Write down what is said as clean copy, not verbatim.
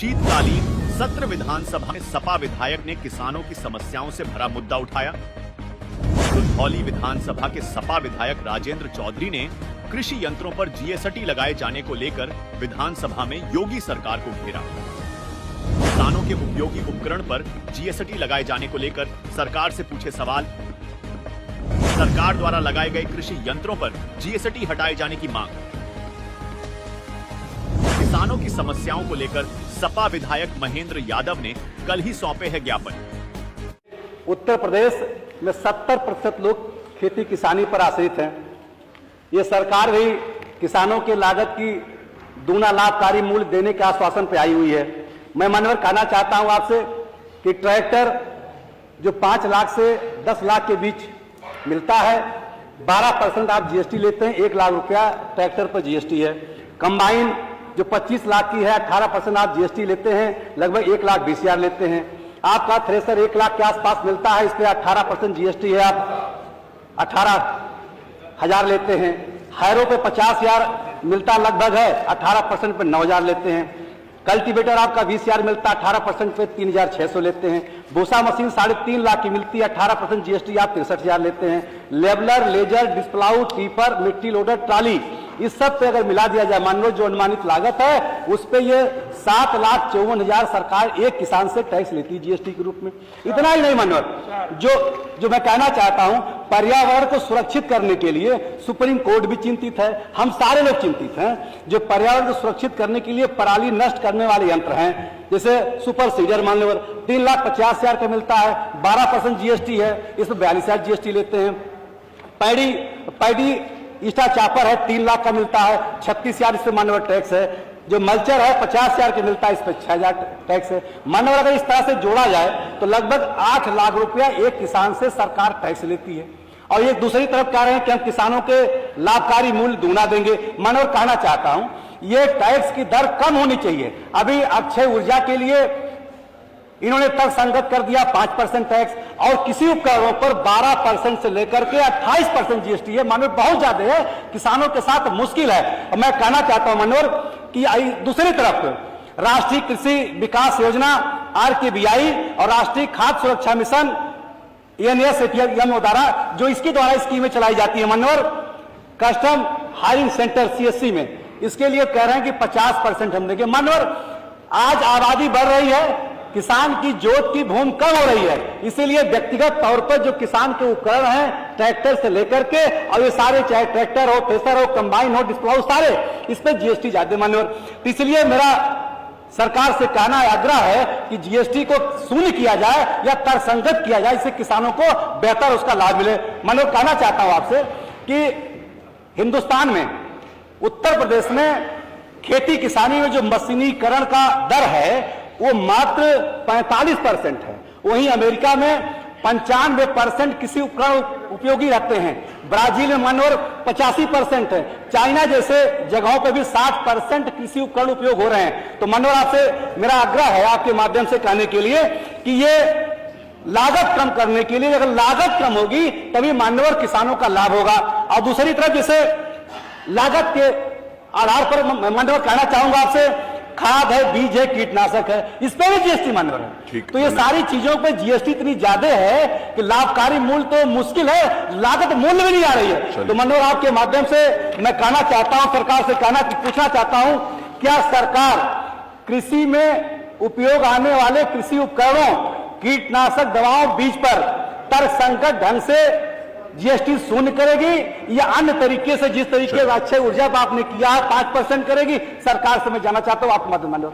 शीतकालीन सत्र विधानसभा में सपा विधायक ने किसानों की समस्याओं से भरा मुद्दा उठाया। धौली विधानसभा के सपा विधायक राजेंद्र चौधरी ने कृषि यंत्रों पर जीएसटी लगाए जाने को लेकर विधानसभा में योगी सरकार को घेरा। किसानों के उपयोगी उपकरण पर जीएसटी लगाए जाने को लेकर सरकार से पूछे सवाल। सरकार द्वारा लगाए गए कृषि यंत्रों पर जीएसटी हटाए जाने की मांग। किसानों की समस्याओं को लेकर सपा विधायक महेंद्र यादव ने कल ही सौंपे हैं ज्ञापन। उत्तर प्रदेश में 70% लोग खेती किसानी पर आश्रित हैं। ये सरकार भी किसानों के लागत की दूना लाभकारी मूल्य देने के आश्वासन पर आई हुई है। मैं मानवर कहना चाहता हूं आपसे कि ट्रैक्टर जो 5 लाख से 10 लाख के बीच मिलता है, 12% आप जीएसटी लेते हैं, 1 लाख रुपया ट्रैक्टर पर जीएसटी है। कंबाइन जो 25 लाख की है, 18% आप जीएसटी लेते हैं, लगभग 1 लाख 20 हजार लेते हैं। आपका थ्रेसर 1 लाख के आसपास मिलता है, इस पर 18% जीएसटी है, आप 18,000 लेते हैं। हैरो पे 50,000 मिलता लगभग है, 18% पे 9,000 लेते हैं। कल्टीवेटर आपका 20,000 मिलता है, 18% पे 3,600 लेते हैं। भूसा मशीन 3.5 लाख की मिलती है, 18% जीएसटी आप 63,000 लेते हैं। लेबलर, लेजर, डिस्प्लाउ, टीपर, मिट्टी लोडर, ट्राली, इस सब पे अगर मिला दिया जाए मानव जो अनुमानित लागत है उस पे ये 7,54,000 सरकार एक किसान से टैक्स लेती है जीएसटी के रूप में। इतना ही नहीं मानव, जो मैं कहना चाहता हूं, पर्यावरण को सुरक्षित करने के लिए सुप्रीम कोर्ट भी चिंतित है, हम सारे लोग चिंतित हैं। जो पर्यावरण को सुरक्षित करने के लिए पराली नष्ट करने वाले यंत्र हैं, जैसे सुपर सीडर मानव 3,50,000 का मिलता है, 12% जीएसटी है, इसमें 42,000 जीएसटी लेते हैं। पैडी ईस्टा चापर है, 3 लाख का मिलता है, 36,000 इस पे मानव टैक्स है। जो मल्चर है 50,000 के मिलता है, इस पे 6,000 टैक्स है। मानव अगर इस तरह से जोड़ा जाए तो लगभग 8 लाख रुपया एक किसान से सरकार टैक्स लेती है। और ये दूसरी तरफ कह रहे हैं कि हम किसानों के लाभकारी मूल्य दूना देंगे। मानव कहना चाहता हूं, ये टैक्स की दर कम होनी चाहिए। अभी अक्षय ऊर्जा के लिए इन्होंने तर्कसंगत कर दिया 5% टैक्स, और किसी उपकरणों पर 12% से लेकर के 28% जीएसटी है। मानव बहुत ज्यादा है, किसानों के साथ मुश्किल है। और मैं कहना चाहता हूं मनोहर कि दूसरी तरफ राष्ट्रीय कृषि विकास योजना RKBI और राष्ट्रीय खाद्य सुरक्षा मिशन ENSATM द्वारा जो इसके द्वारा स्कीमें चलाई जाती है मनोहर, कस्टम हायरिंग सेंटर CSC में, इसके लिए कह रहे हैं कि 50% हम देंगे। मनोहर आज आबादी बढ़ रही है, किसान की जोत की भूमि कम हो रही है, इसीलिए व्यक्तिगत तौर पर जो किसान के उपकरण हैं ट्रैक्टर से लेकर के, और ये सारे चाहे ट्रैक्टर हो, थ्रेसर हो, कंबाइन हो, डिस्प्लाउ, सारे इस पे जीएसटी जाते मान्यवर। इसलिए मेरा सरकार से कहना आग्रह है कि जीएसटी को शून्य किया जाए या तर्कसंगत किया जाए, इससे किसानों को बेहतर उसका लाभ मिले। मनोहर कहना चाहता हूं आपसे कि हिंदुस्तान में उत्तर प्रदेश में खेती किसानी में जो मशीनीकरण का दर है वो मात्र 45% है। वहीं अमेरिका में 95% कृषि उपकरण उपयोगी रहते हैं। ब्राजील में मनोहर 85% है। चाइना जैसे जगहों पर भी 60% कृषि उपकरण उपयोग हो रहे हैं। तो मनोहर आपसे मेरा आग्रह है आपके माध्यम से कहने के लिए कि ये लागत कम करने के लिए, अगर लागत कम होगी तभी मानवर किसानों का लाभ होगा। और दूसरी तरफ जैसे लागत के आधार पर मानवर कहना चाहूंगा आपसे, खाद है, बीज है, कीटनाशक है, इस पर भी जीएसटी मानवर है। तो ये सारी चीजों पे जीएसटी इतनी ज्यादा है कि लाभकारी मूल्य तो मुश्किल है, लागत मूल्य भी नहीं आ रही है। तो मनोहर आपके माध्यम से मैं कहना चाहता हूं, सरकार से पूछना चाहता हूं, क्या सरकार कृषि में उपयोग आने वाले कृषि उपकरणों, कीटनाशक दवाओं, बीज पर तर्कसंगत ढंग से जीएसटी शून्य करेगी या अन्य तरीके से, जिस तरीके से अक्षय ऊर्जा पर आपने किया 5% करेगी? सरकार से मैं जानना चाहता हूं, आप मत मानो।